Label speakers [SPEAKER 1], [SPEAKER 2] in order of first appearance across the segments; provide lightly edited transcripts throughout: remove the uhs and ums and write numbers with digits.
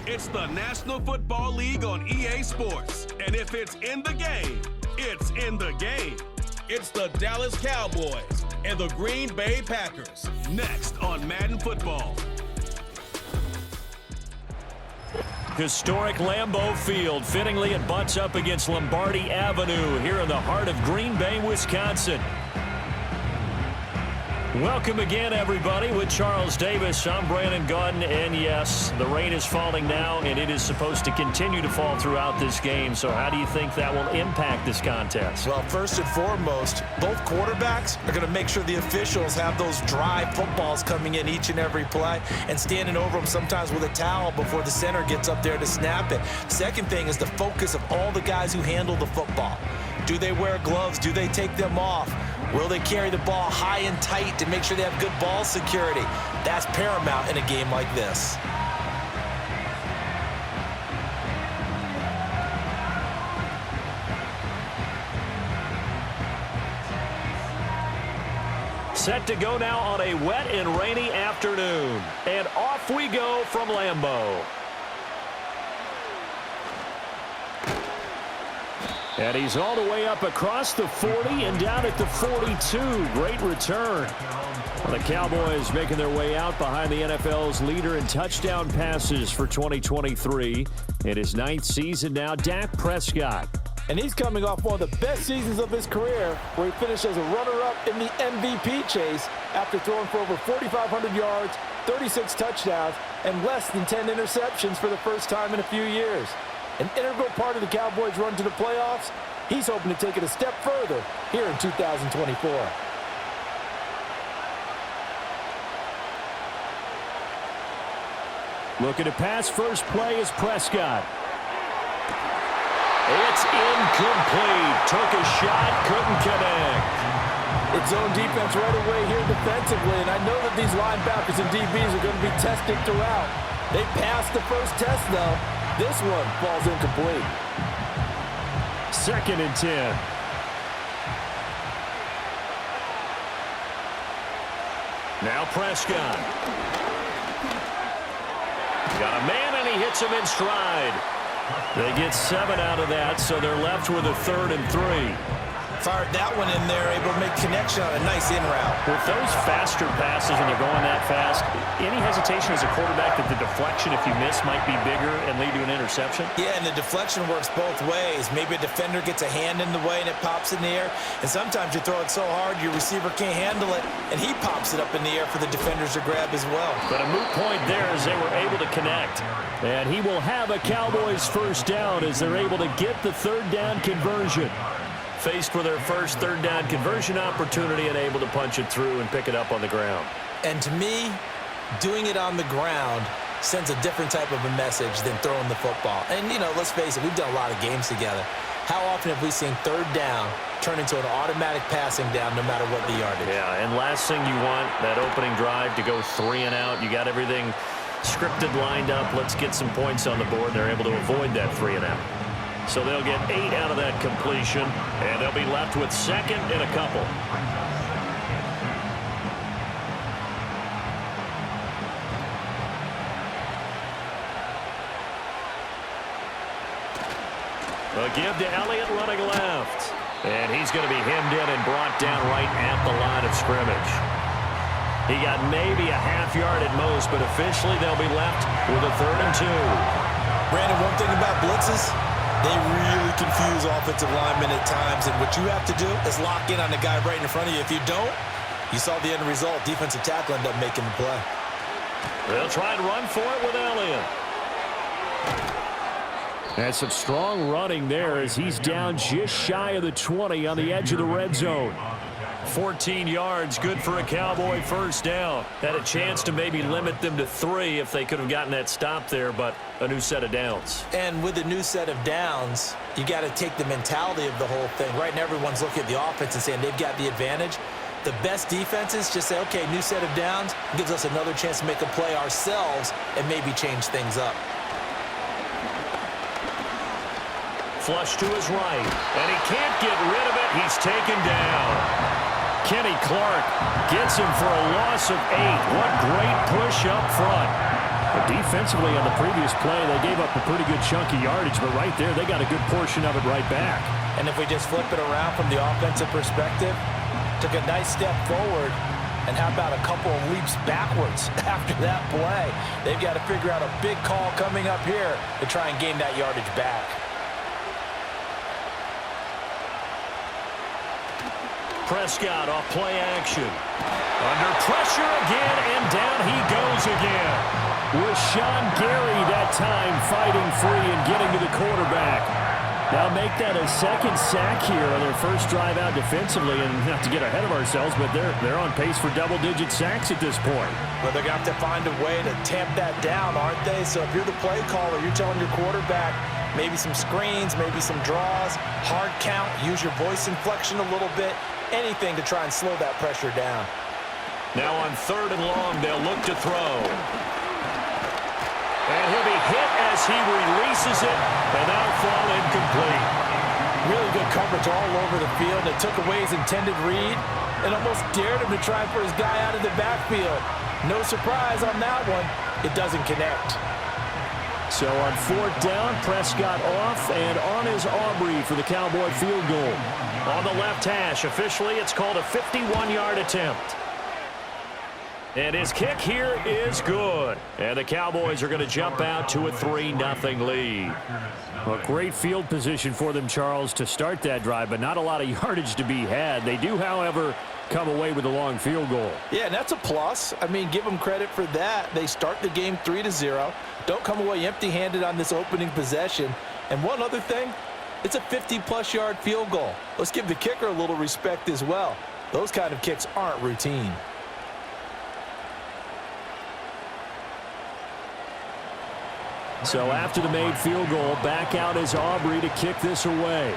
[SPEAKER 1] It's the National Football League on EA Sports. And if it's in the game, it's in the game. It's the Dallas Cowboys and the Green Bay Packers. Next on Madden Football.
[SPEAKER 2] Historic Lambeau Field. Fittingly, it butts up against Lombardi Avenue here in the heart of Green Bay, Wisconsin. Welcome again, everybody, with Charles Davis. I'm Brandon Gunn, and yes, the rain is falling now, and it is supposed to continue to fall throughout this game. So how do you think that will impact this contest?
[SPEAKER 3] Well, first and foremost, both quarterbacks are going to make sure the officials have those dry footballs coming in each and every play and standing over them sometimes with a towel before the center gets up there to snap it. Second thing is the focus of all the guys who handle the football. Do they wear gloves? Do they take them off? Will they carry the ball high and tight to make sure they have good ball security? That's paramount in a game like this.
[SPEAKER 2] Set to go now on a wet and rainy afternoon. And off we go from Lambeau. And he's all the way up across the 40 and down at the 42. Great return. The Cowboys making their way out behind the NFL's leader in touchdown passes for 2023. In his 9th season now, Dak Prescott.
[SPEAKER 4] And he's coming off one of the best seasons of his career, where he finished as a runner-up in the MVP chase after throwing for over 4,500 yards, 36 touchdowns, and less than 10 interceptions for the first time in a few years. An integral part of the Cowboys' run to the playoffs. He's hoping to take it a step further here in 2024.
[SPEAKER 2] Looking to pass, first play is Prescott. It's incomplete. Took a shot, couldn't connect.
[SPEAKER 4] It's zone defense right away here defensively, and I know that these linebackers and DBs are going to be tested throughout. They passed the first test, though. This one falls incomplete.
[SPEAKER 2] 2nd and 10. Now Prescott. Got a man, and he hits him in stride. They get 7 out of that, so they're left with a 3rd and 3.
[SPEAKER 3] Fired that one in there, able to make connection on a nice in route.
[SPEAKER 2] With those faster passes when they're going that fast, any hesitation as a quarterback that the deflection, if you miss, might be bigger and lead to an interception?
[SPEAKER 3] Yeah, and the deflection works both ways. Maybe a defender gets a hand in the way and it pops in the air. And sometimes you throw it so hard your receiver can't handle it, and he pops it up in the air for the defenders to grab as well.
[SPEAKER 2] But a moot point there as they were able to connect. And he will have a Cowboys first down as they're able to get the 3rd down conversion. Faced with their first 3rd down conversion opportunity and able to punch it through and pick it up on the ground.
[SPEAKER 3] And to me, doing it on the ground sends a different type of a message than throwing the football. And, you know, let's face it, we've done a lot of games together. How often have we seen 3rd down turn into an automatic passing down no matter what the yardage?
[SPEAKER 2] Yeah, and last thing you want, that opening drive to go 3 and out. You got everything scripted, lined up. Let's get some points on the board. They're able to avoid that 3 and out. So they'll get 8 out of that completion, and they'll be left with 2nd and a couple. A give to Elliott running left. And he's going to be hemmed in and brought down right at the line of scrimmage. He got maybe a half yard at most, but officially they'll be left with a 3rd and 2.
[SPEAKER 3] Brandon, one thing about blitzes, they really confuse offensive linemen at times, and what you have to do is lock in on the guy right in front of you. If you don't, you saw the end result. Defensive tackle ended up making the play.
[SPEAKER 2] They'll try and run for it with Elliott. And some strong running there as he's down just shy of the 20 on the edge of the red zone. 14 yards, good for a Cowboy first down. Had a chance to maybe limit them to 3 if they could have gotten that stop there, but a new set of downs.
[SPEAKER 3] And with a new set of downs, you got to take the mentality of the whole thing. Right now, everyone's looking at the offense and saying they've got the advantage. The best defenses just say, okay, new set of downs, gives us another chance to make a play ourselves and maybe change things up.
[SPEAKER 2] Flush to his right, and he can't get rid of it. He's taken down. Kenny Clark gets him for a loss of 8. What great push up front. Defensively on the previous play, they gave up a pretty good chunk of yardage, but right there, they got a good portion of it right back.
[SPEAKER 3] And if we just flip it around from the offensive perspective, took a nice step forward, and how about a couple of leaps backwards after that play? They've got to figure out a big call coming up here to try and gain that yardage back.
[SPEAKER 2] Prescott off play action. Under pressure again, and down he goes again. Rashawn Gary that time fighting free and getting to the quarterback. Now make that a second sack here on their first drive out defensively, and not to get ahead of ourselves, but they're on pace for double-digit sacks at this point.
[SPEAKER 3] Well, they're going to have to find a way to tamp that down, aren't they? So if you're the play caller, you're telling your quarterback maybe some screens, maybe some draws, hard count, use your voice inflection a little bit, anything to try and slow that pressure down.
[SPEAKER 2] Now on 3rd and long, they'll look to throw. And he'll be hit as he releases it, and that'll fall incomplete.
[SPEAKER 3] Really good coverage all over the field. It took away his intended read and almost dared him to try for his guy out of the backfield. No surprise on that one. It doesn't connect.
[SPEAKER 2] So on 4th down, Prescott off, and on is Aubrey for the Cowboy field goal. On the left hash, officially it's called a 51-yard attempt. And his kick here is good. And the Cowboys are going to jump out to a 3-0 lead. Well, great field position for them, Charles, to start that drive, but not a lot of yardage to be had. They do, however, come away with a long field goal.
[SPEAKER 3] Yeah, and that's a plus. I mean, give them credit for that. They start the game 3-0. Don't come away empty-handed on this opening possession. And one other thing, it's a 50-plus yard field goal. Let's give the kicker a little respect as well. Those kind of kicks aren't routine.
[SPEAKER 2] So after the made field goal, back out is Aubrey to kick this away.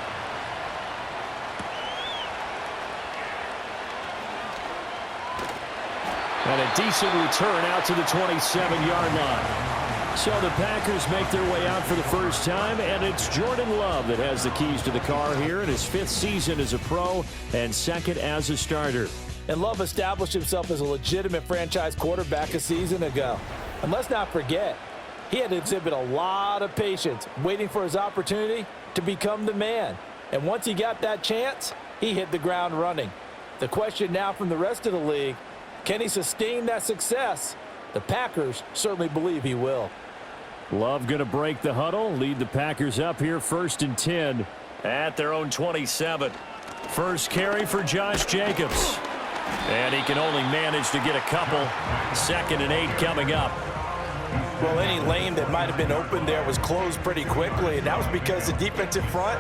[SPEAKER 2] And a decent return out to the 27-yard line. So the Packers make their way out for the first time, and it's Jordan Love that has the keys to the car here in his 5th season as a pro and 2nd as a starter.
[SPEAKER 4] And Love established himself as a legitimate franchise quarterback a season ago. And let's not forget, he had to exhibit a lot of patience waiting for his opportunity to become the man. And once he got that chance, he hit the ground running. The question now from the rest of the league, can he sustain that success? The Packers certainly believe he will.
[SPEAKER 2] Love going to break the huddle, lead the Packers up here 1st and 10 at their own 27. First carry for Josh Jacobs. And he can only manage to get a couple. 2nd and 8 coming up.
[SPEAKER 3] Well, any lane that might have been open there was closed pretty quickly, and that was because the defensive front,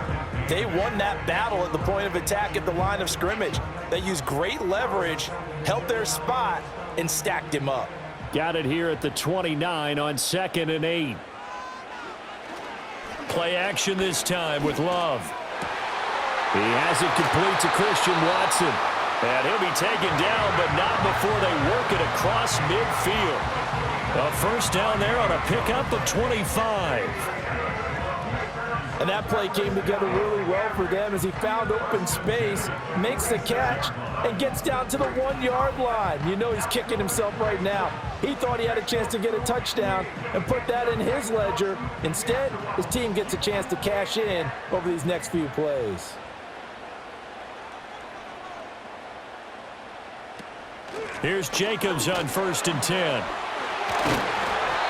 [SPEAKER 3] they won that battle at the point of attack at the line of scrimmage. They used great leverage, held their spot, and stacked him up.
[SPEAKER 2] Got it here at the 29 on 2nd and 8. Play action this time with Love. He has it complete to Christian Watson. And he'll be taken down, but not before they work it across midfield. A first down there on a pickup of 25.
[SPEAKER 4] And that play came together really well for them as he found open space, makes the catch, and gets down to the 1-yard line. You know he's kicking himself right now. He thought he had a chance to get a touchdown and put that in his ledger. Instead, his team gets a chance to cash in over these next few plays.
[SPEAKER 2] Here's Jacobs on 1st and 10.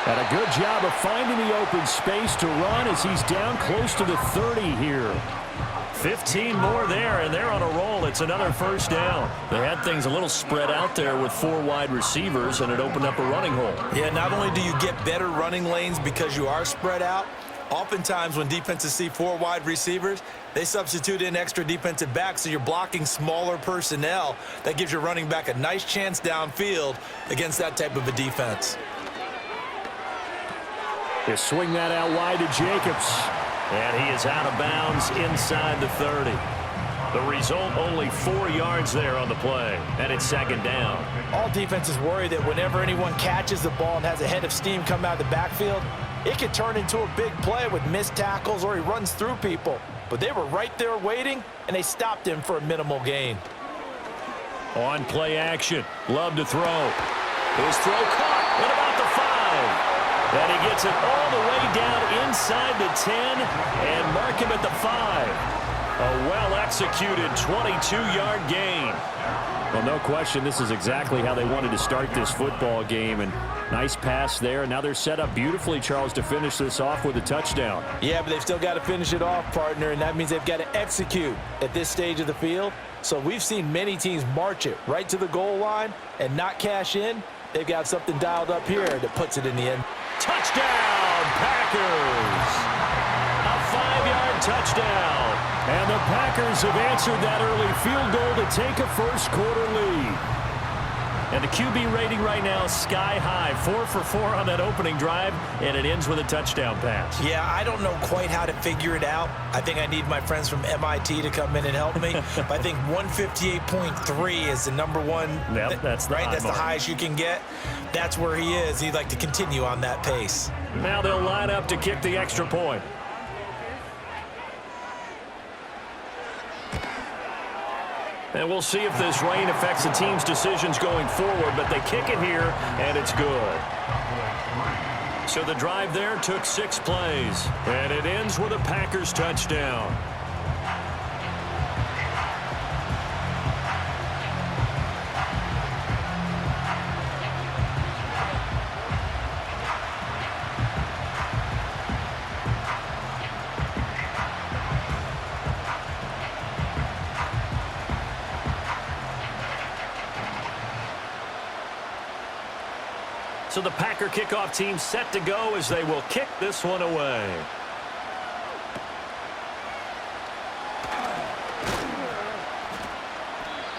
[SPEAKER 2] And a good job of finding the open space to run as he's down close to the 30 here. 15 more there, and they're on a roll. It's another first down. They had things a little spread out there with 4 wide receivers, and it opened up a running hole.
[SPEAKER 3] Yeah, not only do you get better running lanes because you are spread out, oftentimes when defenses see 4 wide receivers, they substitute in extra defensive backs, so you're blocking smaller personnel. That gives your running back a nice chance downfield against that type of a defense.
[SPEAKER 2] They swing that out wide to Jacobs. And he is out of bounds inside the 30. The result, only 4 yards there on the play. And it's 2nd down.
[SPEAKER 3] All defenses worry that whenever anyone catches the ball and has a head of steam come out of the backfield, it could turn into a big play with missed tackles or he runs through people. But they were right there waiting, and they stopped him for a minimal gain.
[SPEAKER 2] On play action. Love to throw. His throw caught at about the 5. And he gets it all the way down inside the 10 and mark him at the 5. A well-executed 22-yard gain. Well, no question, this is exactly how they wanted to start this football game. And nice pass there. Now they're set up beautifully, Charles, to finish this off with a touchdown.
[SPEAKER 4] Yeah, but they've still got to finish it off, partner, and that means they've got to execute at this stage of the field. So we've seen many teams march it right to the goal line and not cash in. They've got something dialed up here that puts it in the end.
[SPEAKER 2] Touchdown, Packers! A 5-yard touchdown. And the Packers have answered that early field goal to take a first-quarter lead. And the QB rating right now, sky high. 4 for 4 on that opening drive, and it ends with a touchdown pass.
[SPEAKER 3] Yeah, I don't know quite how to figure it out. I think I need my friends from MIT to come in and help me. But I think 158.3 is the number one.
[SPEAKER 2] Yep, that's the
[SPEAKER 3] right. That's
[SPEAKER 2] mark.
[SPEAKER 3] the highest you can get. That's where he is. He'd like to continue on that pace.
[SPEAKER 2] Now they'll line up to kick the extra point. And we'll see if this rain affects the team's decisions going forward, but they kick it here, and it's good. So the drive there took 6 plays, and it ends with a Packers touchdown. So the Packer kickoff team set to go as they will kick this one away.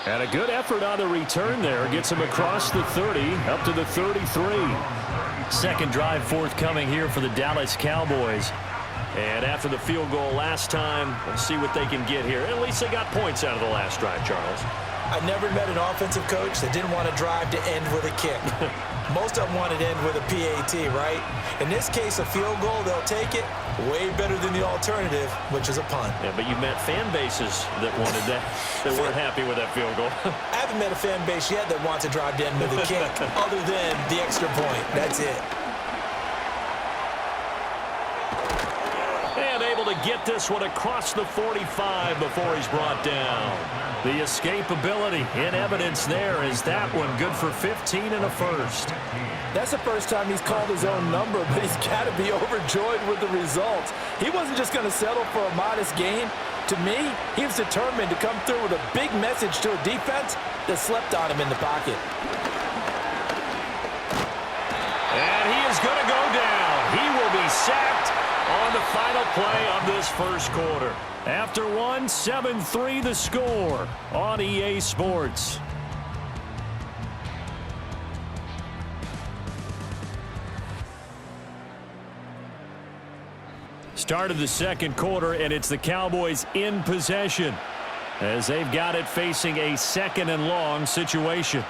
[SPEAKER 2] And a good effort on the return there. Gets him across the 30, up to the 33. Second drive forthcoming here for the Dallas Cowboys. And after the field goal last time, we'll see what they can get here. At least they got points out of the last drive, Charles.
[SPEAKER 3] I never met an offensive coach that didn't want to drive to end with a kick. Most of them wanted to end with a PAT, right? In this case, a field goal, they'll take it. Way better than the alternative, which is a punt.
[SPEAKER 2] Yeah, but you met fan bases that wanted that, that weren't happy with that field goal.
[SPEAKER 3] I haven't met a fan base yet that wants to drive to end with a kick, other than the extra point. That's it.
[SPEAKER 2] And able to get this one across the 45 before he's brought down. The escapability in evidence there is that one good for 15 and a first.
[SPEAKER 4] That's the first time he's called his own number, but he's got to be overjoyed with the results. He wasn't just going to settle for a modest gain. To me, he was determined to come through with a big message to a defense that slept on him in the pocket.
[SPEAKER 2] And he is going to go down. He will be sacked on the final play of this first quarter. After one, 7-3 the score on EA Sports. Start of the second quarter, and it's the Cowboys in possession as they've got it facing a second and long situation.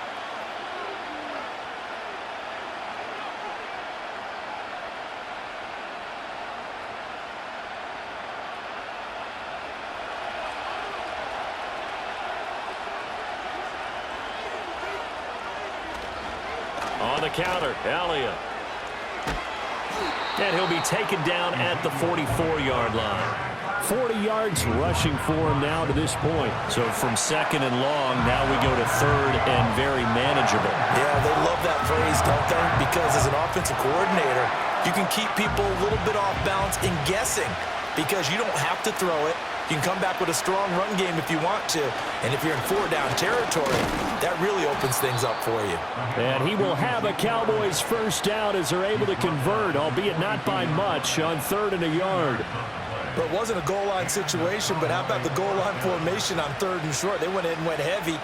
[SPEAKER 2] On the counter, Elliott. And he'll be taken down at the 44-yard line. 40 yards rushing for him now to this point. So from second and long, now we go to third and very manageable.
[SPEAKER 3] Yeah, they love that phrase, don't they? Because as an offensive coordinator, you can keep people a little bit off balance in guessing because you don't have to throw it. You can come back with a strong run game if you want to. And if you're in 4-down territory, that really opens things up for you.
[SPEAKER 2] And he will have a Cowboys first down as they're able to convert, albeit not by much, on 3rd and a yard.
[SPEAKER 3] But it wasn't a goal line situation, but how about the goal line formation on 3rd and short? They went in and went heavy.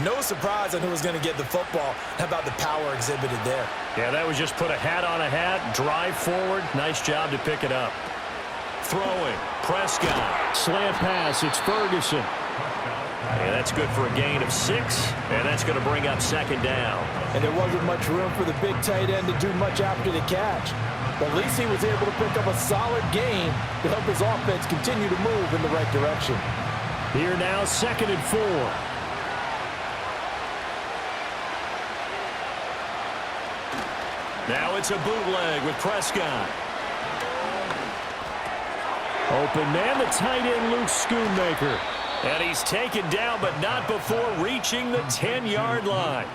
[SPEAKER 3] No surprise on who was going to get the football. How about the power exhibited there?
[SPEAKER 2] Yeah, that was just put a hat on a hat, drive forward. Nice job to pick it up. Throwing, Prescott, slant pass, it's Ferguson. And that's good for a gain of 6, and that's going to bring up second down.
[SPEAKER 4] And there wasn't much room for the big tight end to do much after the catch. But at least he was able to pick up a solid gain to help his offense continue to move in the right direction.
[SPEAKER 2] Here now, 2nd and 4. Now it's a bootleg with Prescott. Open man, the tight end, Luke Schoonmaker. And he's taken down, but not before reaching the 10-yard line.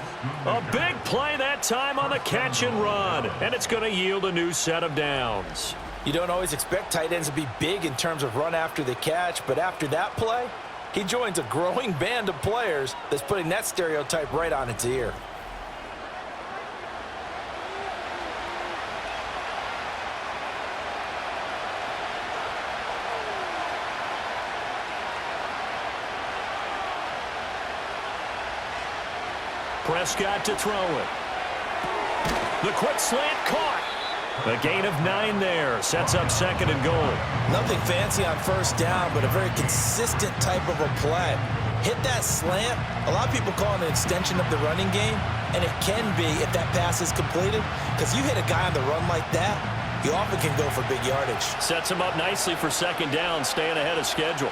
[SPEAKER 2] A big play that time on the catch and run. And it's going to yield a new set of downs.
[SPEAKER 4] You don't always expect tight ends to be big in terms of run after the catch, but after that play, he joins a growing band of players that's putting that stereotype right on its ear.
[SPEAKER 2] Prescott to throw it. The quick slant caught. A gain of 9 there. Sets up 2nd and goal.
[SPEAKER 3] Nothing fancy on first down, but a very consistent type of a play. Hit that slant. A lot of people call it an extension of the running game, and it can be if that pass is completed, because you hit a guy on the run like that, you often can go for big yardage.
[SPEAKER 2] Sets him up nicely for 2nd down, staying ahead of schedule.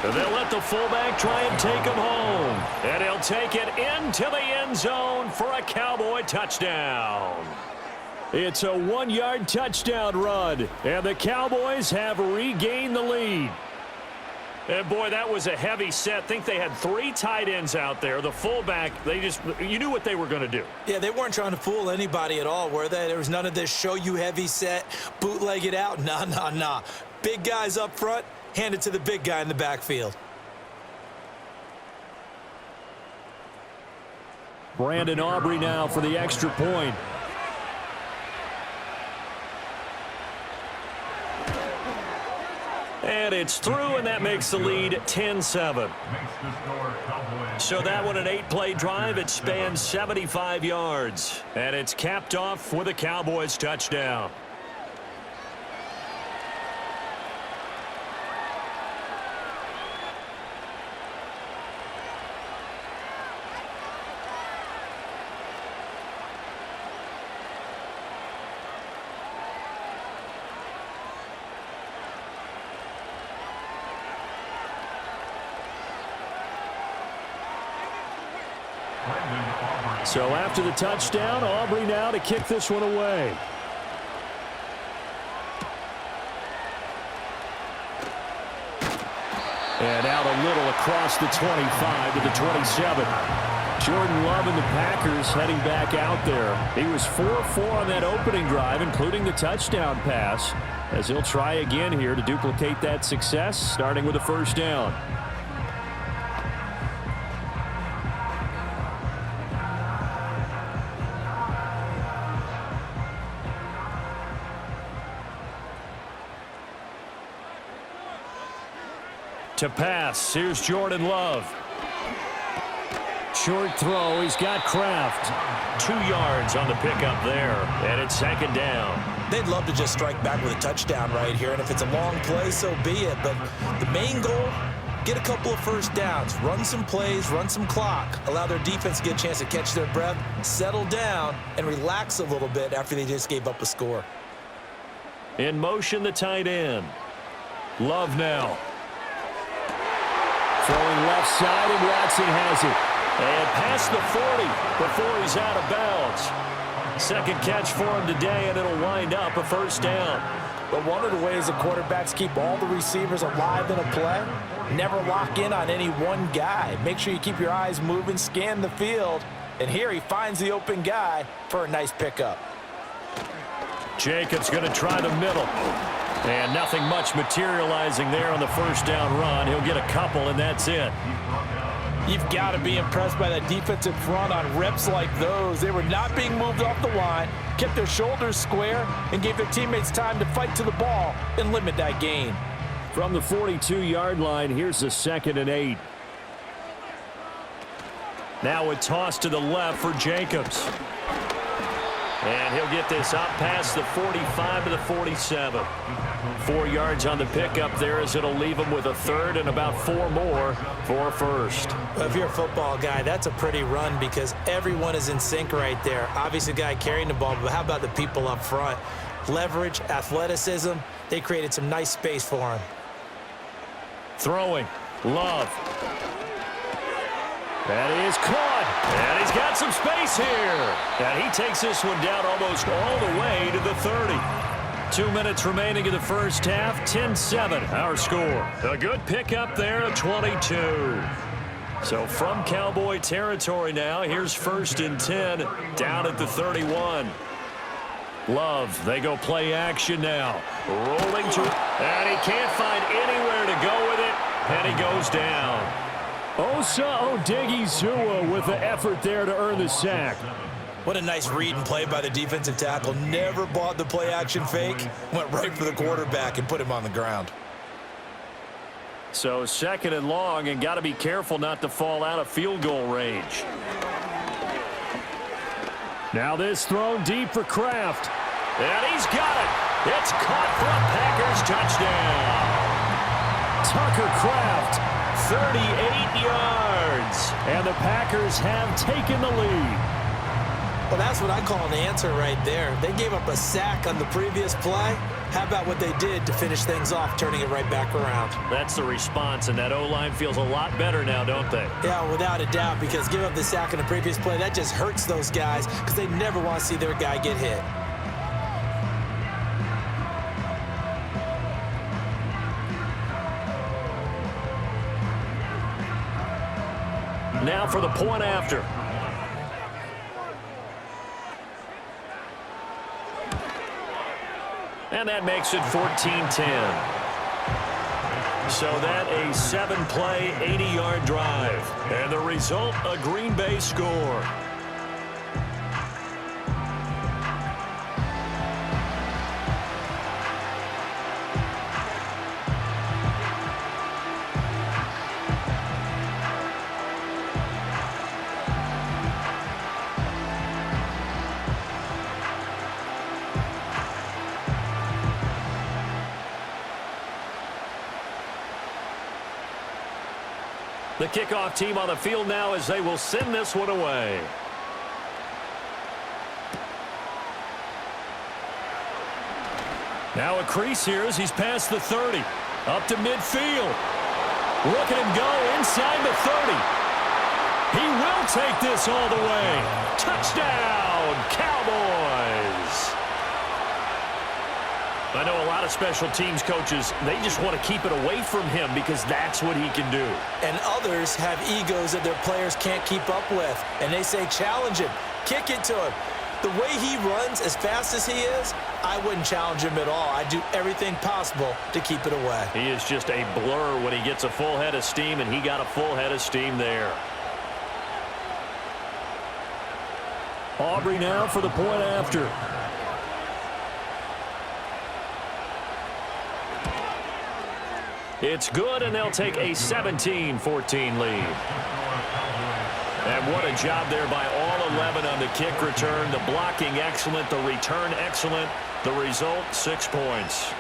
[SPEAKER 2] They'll let the fullback try and take him home. And he'll take it into the end zone for a Cowboy touchdown. It's a 1-yard touchdown run, and the Cowboys have regained the lead. And, boy, that was a heavy set. Think they had 3 tight ends out there. The fullback, you knew what they were going to do.
[SPEAKER 3] Yeah, they weren't trying to fool anybody at all, were they? There was none of this show you heavy set, bootleg it out. Nah. Big guys up front. Hand it to the big guy in the backfield.
[SPEAKER 2] Brandon Aubrey now for the extra point. And it's through, and that makes the lead 10-7. So that one, an 8-play drive. It spans 75 yards. And it's capped off with a Cowboys touchdown. So after the touchdown, Aubrey now to kick this one away. And out a little across the 25 to the 27. Jordan Love and the Packers heading back out there. He was 4-4 on that opening drive, including the touchdown pass, as he'll try again here to duplicate that success, starting with a first down. To pass, here's Jordan Love. Short throw, he's got Kraft. 2 yards on the pickup there, and it's 2nd down.
[SPEAKER 3] They'd love to just strike back with a touchdown right here, and if it's a long play, so be it. But the main goal, get a couple of first downs, run some plays, run some clock, allow their defense to get a chance to catch their breath, settle down, and relax a little bit after they just gave up a score.
[SPEAKER 2] In motion, the tight end. Love now. Throwing left side, and Watson has it. And past the 40 before he's out of bounds. 2nd catch for him today, and it'll wind up a first down.
[SPEAKER 4] But one of the ways the quarterbacks keep all the receivers alive in a play, never lock in on any one guy. Make sure you keep your eyes moving, scan the field. And here he finds the open guy for a nice pickup.
[SPEAKER 2] Jacobs going to try the middle. And nothing much materializing there on the first down run. He'll get a couple, and that's it.
[SPEAKER 4] You've got to be impressed by that defensive front on reps like those. They were not being moved off the line, kept their shoulders square, and gave their teammates time to fight to the ball and limit that gain.
[SPEAKER 2] From the 42-yard line, here's the 2nd and 8. Now a toss to the left for Jacobs. And he'll get this up past the 45 to the 47. 4 yards on the pickup there, as it'll leave him with a 3rd and about 4 more for a first.
[SPEAKER 3] Well, if you're a football guy, that's a pretty run because everyone is in sync right there. Obviously, the guy carrying the ball, but how about the people up front? Leverage, athleticism, they created some nice space for him.
[SPEAKER 2] Throwing, Love. That is caught. And he's got some space here. And he takes this one down almost all the way to the 30. 2 minutes remaining in the first half. 10-7, our score. A good pickup there at 22. So from Cowboy territory now, here's 1st and 10 down at the 31. Love, they go play action now. Rolling to, and he can't find anywhere to go with it, and he goes down. Osa Odighizuwa with the effort there to earn the sack.
[SPEAKER 3] What a nice read and play by the defensive tackle. Never bought the play action fake. Went right for the quarterback and put him on the ground.
[SPEAKER 2] So 2nd and long, and got to be careful not to fall out of field goal range. Now this thrown deep for Kraft. And he's got it. It's caught for a Packers touchdown. Tucker Kraft, 38 yards. And the Packers have taken the lead.
[SPEAKER 3] Well, that's what I call an answer right there. They gave up a sack on the previous play. How about what they did to finish things off, turning it right back around?
[SPEAKER 2] That's the response, and that O-line feels a lot better now, don't they?
[SPEAKER 3] Yeah, without a doubt, because give up the sack on the previous play, that just hurts those guys because they never want to see their guy get hit.
[SPEAKER 2] Now for the point after. And that makes it 14-10. So that a 7-play, 80-yard drive. And the result, a Green Bay score. The kickoff team on the field now as they will send this one away. Now a crease here as he's past the 30. Up to midfield. Look at him go inside the 30. He will take this all the way. Touchdown, Cowboys. I know a lot of special teams coaches, they just want to keep it away from him because that's what he can do.
[SPEAKER 3] And others have egos that their players can't keep up with. And they say, challenge him, kick it to him. The way he runs as fast as he is, I wouldn't challenge him at all. I'd do everything possible to keep it away.
[SPEAKER 2] He is just a blur when he gets a full head of steam, and he got a full head of steam there. Aubrey now for the point after. It's good, and they'll take a 17-14 lead. And what a job there by all 11 on the kick return. The blocking excellent, the return excellent. The result, 6 points.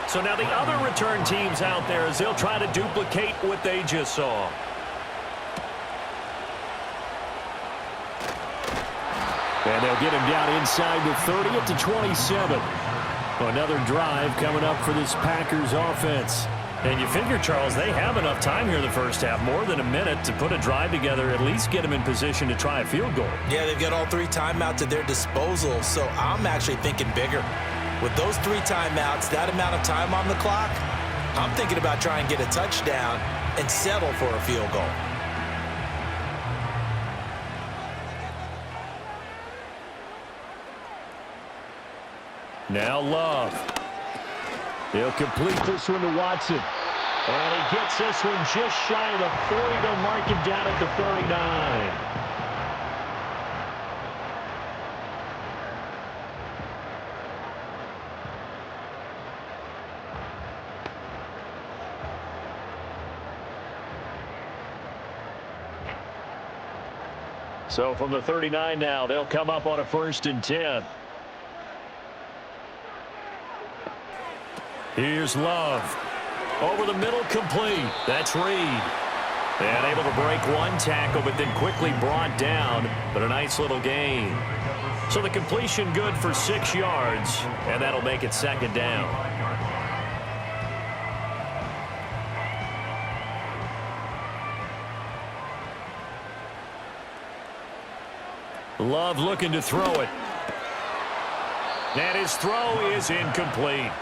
[SPEAKER 2] So now the other return teams out there as they'll try to duplicate what they just saw. And they'll get him down inside the 30 up to 27. Another drive coming up for this Packers offense. And you figure, Charles, they have enough time here in the first half, more than a minute, to put a drive together, at least get them in position to try a field goal.
[SPEAKER 3] Yeah, they've got all 3 timeouts at their disposal, so I'm actually thinking bigger. With those 3 timeouts, that amount of time on the clock, I'm thinking about trying to get a touchdown and settle for a field goal.
[SPEAKER 2] Now Love. He'll complete this one to Watson. And he gets this one just shy of the 40 to mark him down at the 39. So from the 39 now, they'll come up on a 1st and 10. Here's Love. Over the middle, complete. That's Reed. And able to break one tackle, but then quickly brought down. But a nice little gain. So the completion good for 6 yards, and that'll make it second down. Love looking to throw it. And his throw is incomplete.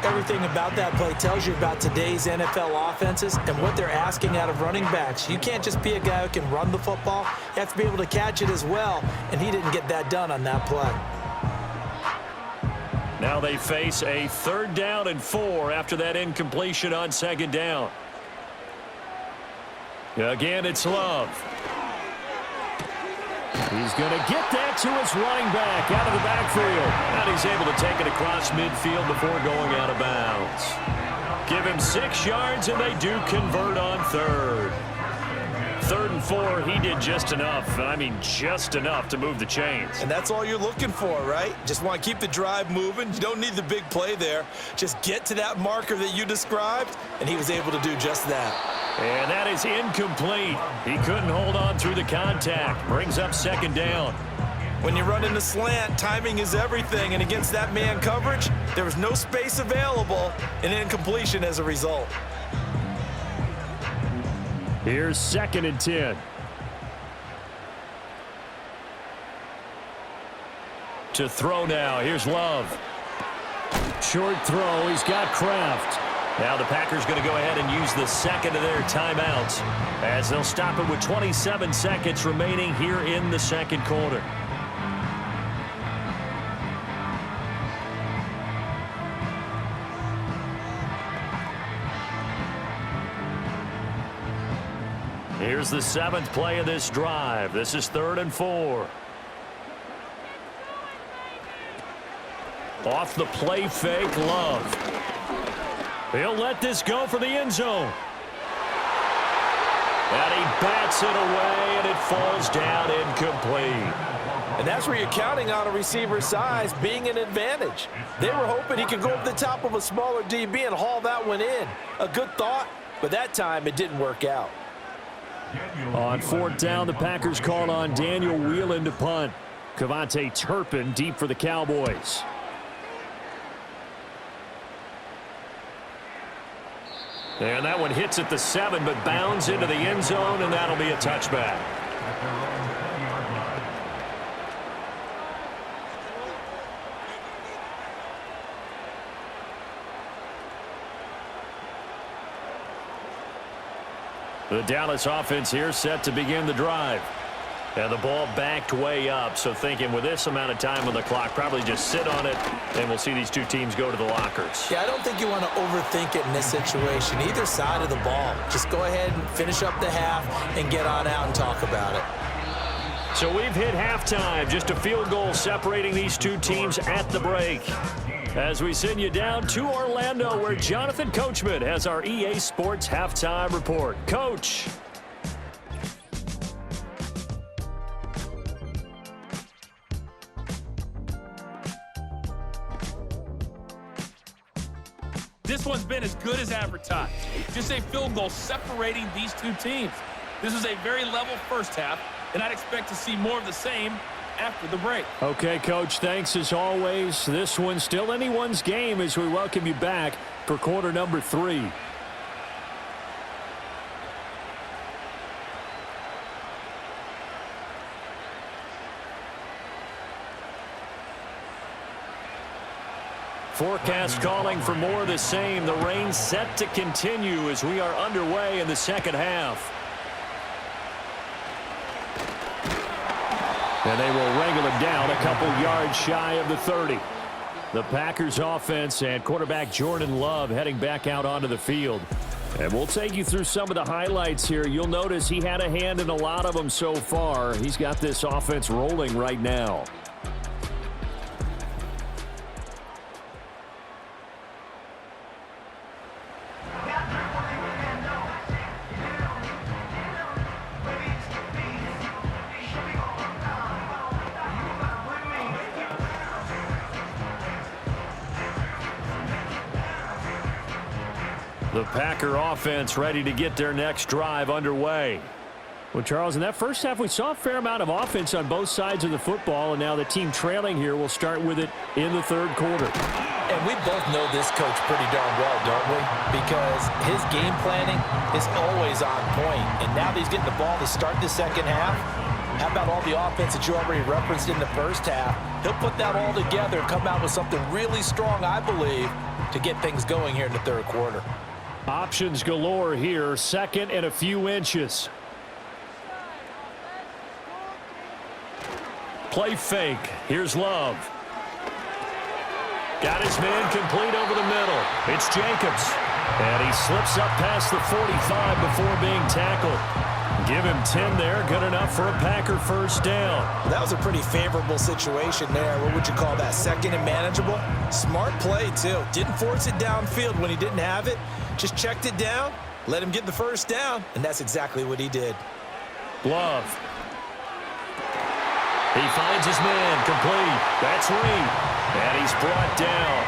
[SPEAKER 3] Everything about that play tells you about today's NFL offenses and what they're asking out of running backs. You can't just be a guy who can run the football. You have to be able to catch it as well, and he didn't get that done on that play.
[SPEAKER 2] Now they face a 3rd down and 4 after that incompletion on 2nd down. Again, it's Love. He's going to get that to his running back out of the backfield. And he's able to take it across midfield before going out of bounds. Give him 6 yards, and they do convert on 3rd. 3rd and 4, he did just enough, and I mean just enough to move the chains.
[SPEAKER 3] And that's all you're looking for, right? Just want to keep the drive moving. You don't need the big play there. Just get to that marker that you described, and he was able to do just that.
[SPEAKER 2] And that is incomplete. He couldn't hold on through the contact. Brings up 2nd down.
[SPEAKER 3] When you run in the slant, timing is everything, and against that man coverage, there was no space available, and incompletion as a result.
[SPEAKER 2] Here's 2nd and 10. To throw now. Here's Love. Short throw. He's got Kraft. Now the Packers going to go ahead and use the 2nd of their timeouts as they'll stop it with 27 seconds remaining here in the 2nd quarter. Here's the 7th play of this drive. This is 3rd and 4. Off the play fake, Love. He'll let this go for the end zone. And he bats it away, and it falls down incomplete.
[SPEAKER 4] And that's where you're counting on a receiver's size being an advantage. They were hoping he could go over the top of a smaller DB and haul that one in. A good thought, but that time it didn't work out.
[SPEAKER 2] On 4th down, the Packers called on Daniel Whelan to punt. Cavante Turpin deep for the Cowboys. And that one hits at the 7, but bounds into the end zone, and that'll be a touchback. The Dallas offense here set to begin the drive. And the ball backed way up, so thinking with this amount of time on the clock, probably just sit on it, and we'll see these two teams go to the lockers.
[SPEAKER 3] Yeah, I don't think you want to overthink it in this situation, either side of the ball. Just go ahead and finish up the half and get on out and talk about it.
[SPEAKER 2] So we've hit halftime, just a field goal separating these two teams at the break. As we send you down to Orlando, where Jonathan Coachman has our EA Sports halftime report. Coach.
[SPEAKER 5] This one's been as good as advertised. Just a field goal separating these two teams. This was a very level first half, and I'd expect to see more of the same after the break.
[SPEAKER 2] Okay, Coach, thanks as always. This one's still anyone's game as we welcome you back for quarter number 3. Forecast calling for more of the same. The rain set to continue as we are underway in the second half. And they will wrangle it down a couple yards shy of the 30. The Packers offense and quarterback Jordan Love heading back out onto the field. And we'll take you through some of the highlights here. You'll notice he had a hand in a lot of them so far. He's got this offense rolling right now. The Packer offense ready to get their next drive underway. Well, Charles, in that first half, we saw a fair amount of offense on both sides of the football, and now the team trailing here will start with it in the third quarter.
[SPEAKER 3] And we both know this coach pretty darn well, don't we? Because his game planning is always on point. And now that he's getting the ball to start the second half, how about all the offense that you already referenced in the first half? He'll put that all together and come out with something really strong, I believe, to get things going here in the third quarter.
[SPEAKER 2] Options galore here, second and a few inches. Play fake. Here's Love. Got his man complete over the middle. It's Jacobs. And he slips up past the 45 before being tackled. Give him 10 there. Good enough for a Packer first down.
[SPEAKER 3] That was a pretty favorable situation there. What would you call that? Second and manageable? Smart play, too. Didn't force it downfield when he didn't have it. Just checked it down, let him get the first down, and that's exactly what he did.
[SPEAKER 2] Love. He finds his man complete. That's Reed. And he's brought down.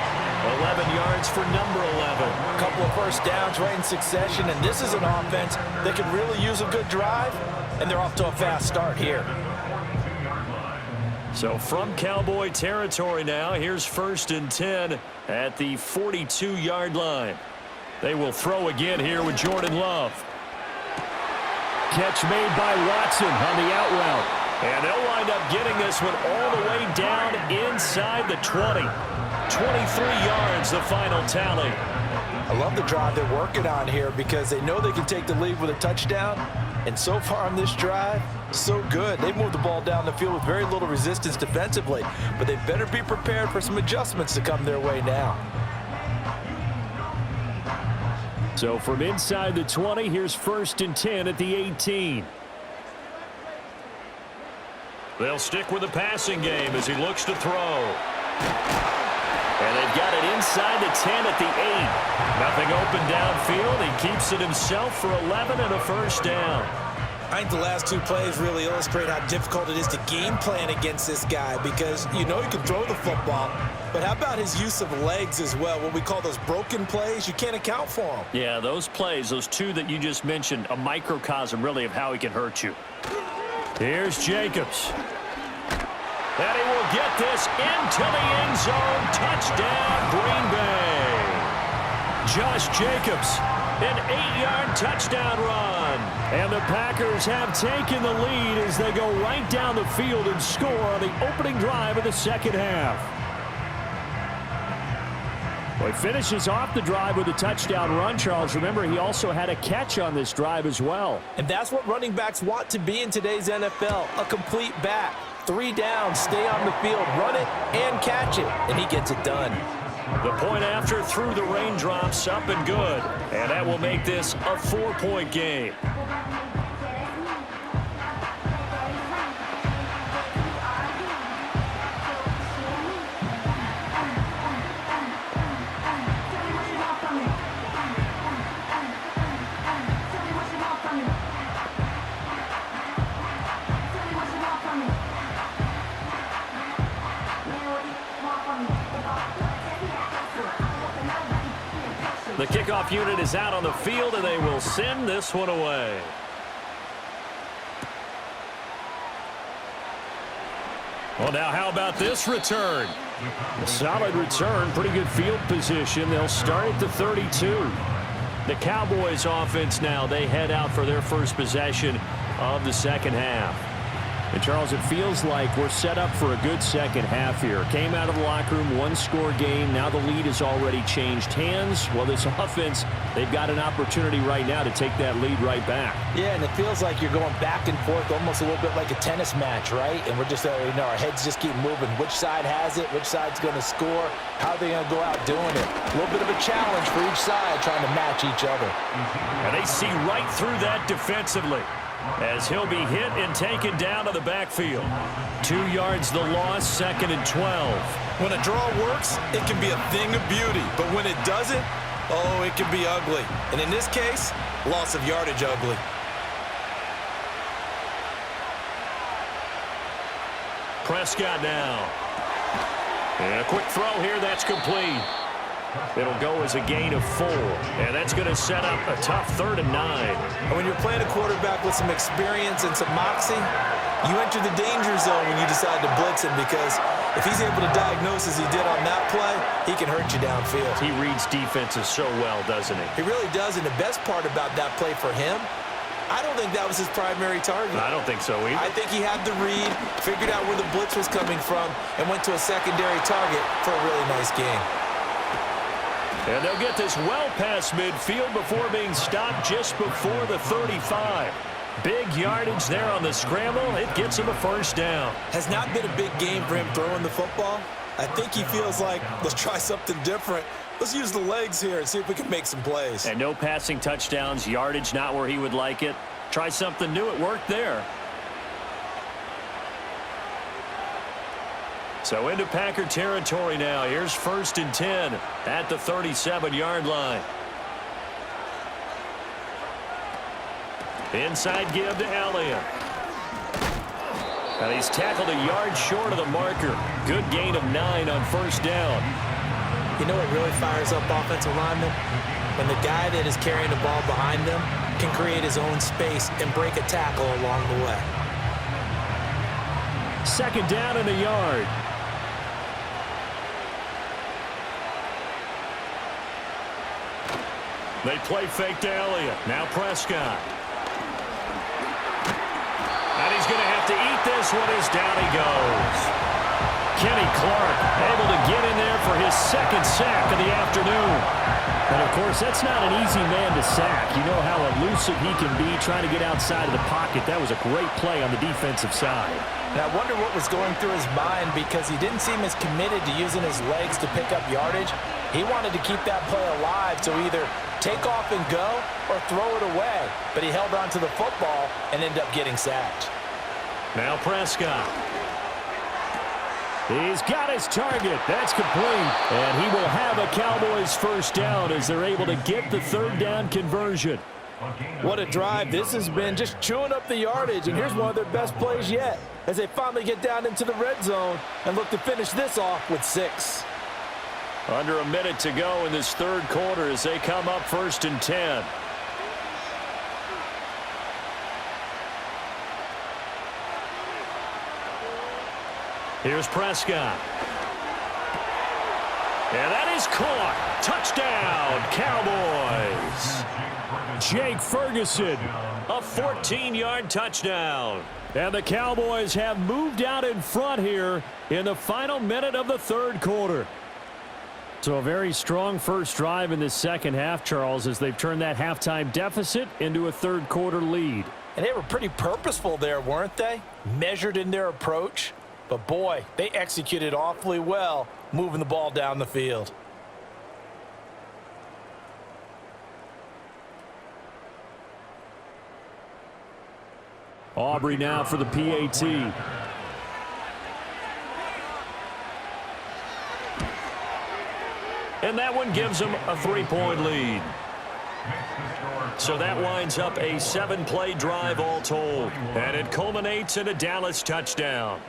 [SPEAKER 2] 11 yards for number 11.
[SPEAKER 3] A couple of first downs right in succession, and this is an offense that could really use a good drive, and they're off to a fast start here.
[SPEAKER 2] So from Cowboy territory now, here's 1st and 10 at the 42-yard line. They will throw again here with Jordan Love. Catch made by Watson on the out route. And they'll wind up getting this one all the way down inside the 20. 23 yards, the final tally.
[SPEAKER 3] I love the drive they're working on here because they know they can take the lead with a touchdown. And so far on this drive, so good. They've moved the ball down the field with very little resistance defensively. But they better be prepared for some adjustments to come their way now.
[SPEAKER 2] So from inside the 20, here's 1st and 10 at the 18. They'll stick with the passing game as he looks to throw. And they've got it inside the 10 at the 8. Nothing open downfield. He keeps it himself for 11 and a first down.
[SPEAKER 3] I think the last two plays really illustrate how difficult it is to game plan against this guy because you know he can throw the football, but how about his use of legs as well? What we call those broken plays, you can't account for them.
[SPEAKER 2] Yeah, those plays, those two that you just mentioned, a microcosm really of how he can hurt you. Here's Jacobs. And he will get this into the end zone. Touchdown, Green Bay. Josh Jacobs, an 8-yard touchdown run. And the Packers have taken the lead as they go right down the field and score on the opening drive of the second half. Well, he finishes off the drive with a touchdown run, Charles. Remember, he also had a catch on this drive as well.
[SPEAKER 3] And that's what running backs want to be in today's NFL, a complete back. 3 downs, stay on the field, run it, and catch it. And he gets it done.
[SPEAKER 2] The point after through the raindrops, up and good. And that will make this a 4-point game. The kickoff unit is out on the field, and they will send this one away. Well, now how about this return? A solid return, pretty good field position. They'll start at the 32. The Cowboys offense now, they head out for their first possession of the second half. And, Charles, it feels like we're set up for a good second half here. Came out of the locker room, one-score game. Now the lead has already changed hands. Well, this offense, they've got an opportunity right now to take that lead right back.
[SPEAKER 3] Yeah, and it feels like you're going back and forth almost a little bit like a tennis match, right? And we're just, our heads just keep moving. Which side has it? Which side's going to score? How are they going to go out doing it? A little bit of a challenge for each side trying to match each other.
[SPEAKER 2] And they see right through that defensively, as he'll be hit and taken down to the backfield. 2 yards the loss, 2nd and 12.
[SPEAKER 3] When a draw works, it can be a thing of beauty. But when it doesn't, oh, it can be ugly. And in this case, loss of yardage ugly.
[SPEAKER 2] Prescott now. And a quick throw here, that's complete. It'll go as a gain of 4, and that's going to set up a tough 3rd and 9.
[SPEAKER 3] And when you're playing a quarterback with some experience and some moxie, you enter the danger zone when you decide to blitz him, because if he's able to diagnose as he did on that play, he can hurt you downfield.
[SPEAKER 2] He reads defenses so well, doesn't he?
[SPEAKER 3] He really does, and the best part about that play for him, I don't think that was his primary target.
[SPEAKER 2] I don't think so either.
[SPEAKER 3] I think he had the read, figured out where the blitz was coming from, and went to a secondary target for a really nice game.
[SPEAKER 2] And they'll get this well past midfield before being stopped just before the 35. Big yardage there on the scramble. It gets him a 1st down.
[SPEAKER 3] Has not been a big game for him throwing the football. I think he feels like, let's try something different. Let's use the legs here and see if we can make some plays.
[SPEAKER 2] And no passing touchdowns, yardage not where he would like it. Try something new. It worked there. So into Packer territory now. Here's 1st and 10 at the 37-yard line. Inside give to Elliott. And he's tackled a yard short of the marker. Good gain of 9 on 1st down.
[SPEAKER 3] You know what really fires up offensive linemen? When the guy that is carrying the ball behind them can create his own space and break a tackle along the way.
[SPEAKER 2] 2nd down and a yard. They play fake to Elliott. Now Prescott. And he's going to have to eat this one as down he goes. Kenny Clark able to get in there for his 2nd sack of the afternoon. And, of course, that's not an easy man to sack. You know how elusive he can be trying to get outside of the pocket. That was a great play on the defensive side.
[SPEAKER 4] And I wonder what was going through his mind, because he didn't seem as committed to using his legs to pick up yardage. He wanted to keep that play alive, so either take off and go or throw it away. But he held on to the football and ended up getting sacked.
[SPEAKER 2] Now Prescott. He's got his target. That's complete. And he will have a Cowboys 1st down as they're able to get the 3rd down conversion.
[SPEAKER 4] What a drive. This has been just chewing up the yardage, and here's one of their best plays yet as they finally get down into the red zone and look to finish this off with 6.
[SPEAKER 2] Under a minute to go in this 3rd quarter as they come up 1st and 10. Here's Prescott. And that is caught. Touchdown, Cowboys. Jake Ferguson, a 14-yard touchdown. And the Cowboys have moved out in front here in the final minute of the 3rd quarter. So a very strong first drive in the 2nd half, Charles, as they've turned that halftime deficit into a 3rd quarter lead.
[SPEAKER 4] And they were pretty purposeful there, weren't they? Measured in their approach. But, boy, they executed awfully well moving the ball down the field.
[SPEAKER 2] Aubrey now for the PAT. And that one gives them a 3-point lead. So that winds up a 7-play drive all told. And it culminates in a Dallas touchdown.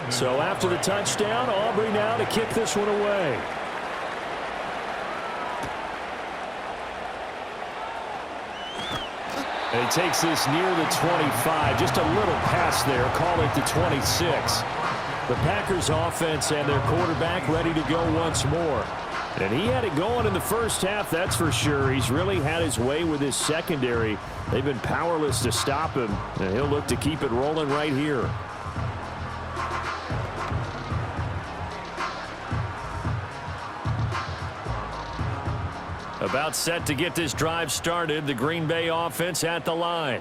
[SPEAKER 2] So after the touchdown, Aubrey now to kick this one away. And he takes this near the 25. Just a little pass there. Call it the 26. The Packers offense and their quarterback ready to go once more. And he had it going in the first half, that's for sure. He's really had his way with his secondary. They've been powerless to stop him. And he'll look to keep it rolling right here. About set to get this drive started. The Green Bay offense at the line.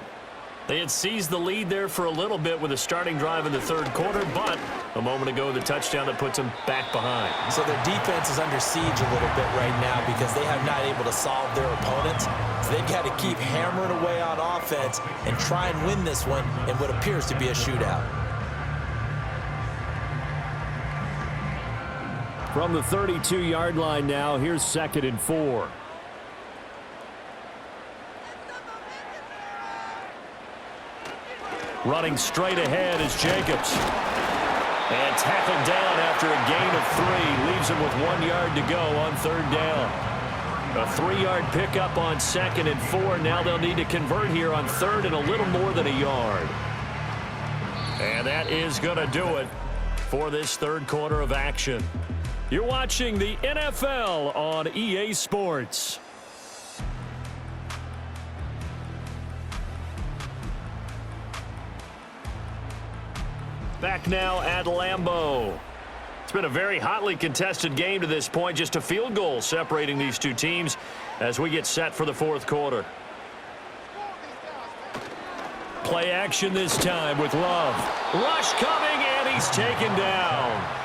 [SPEAKER 2] They had seized the lead there for a little bit with a starting drive in the third quarter, but a moment ago, the touchdown that puts them back behind.
[SPEAKER 3] So their defense is under siege a little bit right now because they have not able to solve their opponents. So they've got to keep hammering away on offense and try and win this one in what appears to be a shootout.
[SPEAKER 2] From the 32-yard line now, here's 2nd and 4. Running straight ahead is Jacobs. And tackled down after a gain of 3. Leaves him with 1 yard to go on 3rd down. A 3-yard pickup on 2nd and 4. Now they'll need to convert here on 3rd and a little more than a yard. And that is going to do it for this third quarter of action. You're watching the NFL on EA Sports. Back now at Lambeau. It's been a very hotly contested game to this point. Just a field goal separating these two teams as we get set for the fourth quarter. Play action this time with Love. Rush coming, and he's taken down.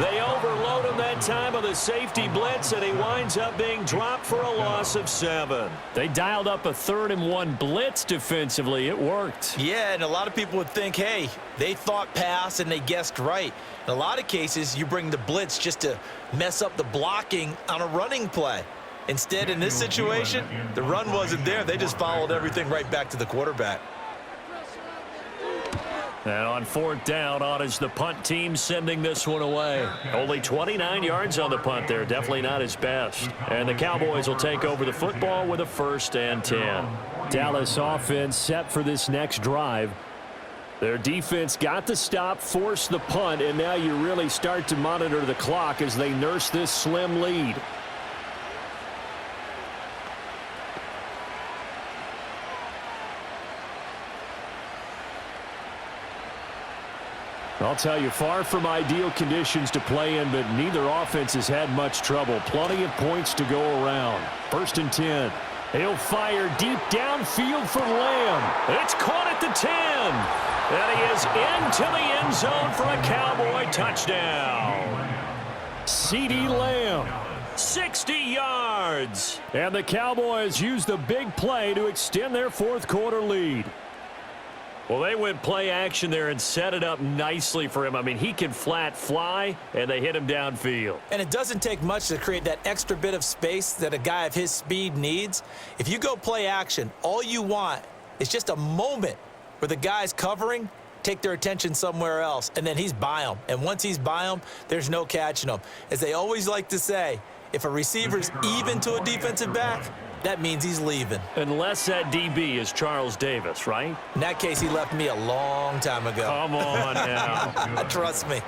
[SPEAKER 2] They overload him that time of the safety blitz, and he winds up being dropped for a loss of 7. They dialed up a 3rd and 1 blitz defensively. It worked.
[SPEAKER 3] Yeah, and a lot of people would think, hey, they thought pass and they guessed right. In a lot of cases, you bring the blitz just to mess up the blocking on a running play. Instead, in this situation, the run wasn't there. They just followed everything right back to the quarterback.
[SPEAKER 2] And on 4th down, on is the punt team sending this one away. Only 29 yards on the punt there. Definitely not his best. And the Cowboys will take over the football with a 1st and 10. Dallas offense set for this next drive. Their defense got the stop, forced the punt, and now you really start to monitor the clock as they nurse this slim lead. I'll tell you, far from ideal conditions to play in, but neither offense has had much trouble. Plenty of points to go around. 1st and 10. He'll fire deep downfield for Lamb. It's caught at the 10. And he is into the end zone for a Cowboy touchdown. CeeDee Lamb, 60 yards. And the Cowboys use the big play to extend their fourth quarter lead. Well, they went play action there and set it up nicely for him. I mean, he can flat fly, and they hit him downfield.
[SPEAKER 3] And it doesn't take much to create that extra bit of space that a guy of his speed needs. If you go play action, all you want is just a moment where the guy's covering, take their attention somewhere else, and then he's by him. And once he's by him, there's no catching him. As they always like to say, if a receiver's even to a defensive back, that means he's leaving.
[SPEAKER 2] Unless that DB is Charles Davis, right?
[SPEAKER 3] In that case, he left me a long time ago.
[SPEAKER 2] Come on now.
[SPEAKER 3] Trust me.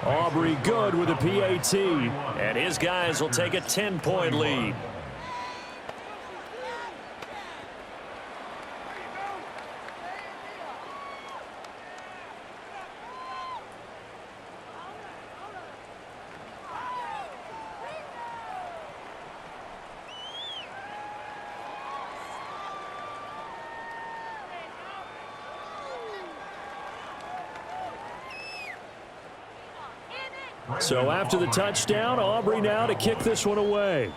[SPEAKER 2] Aubrey good with a PAT. And his guys will take a 10-point lead. So after the touchdown, Aubrey now to kick this one away.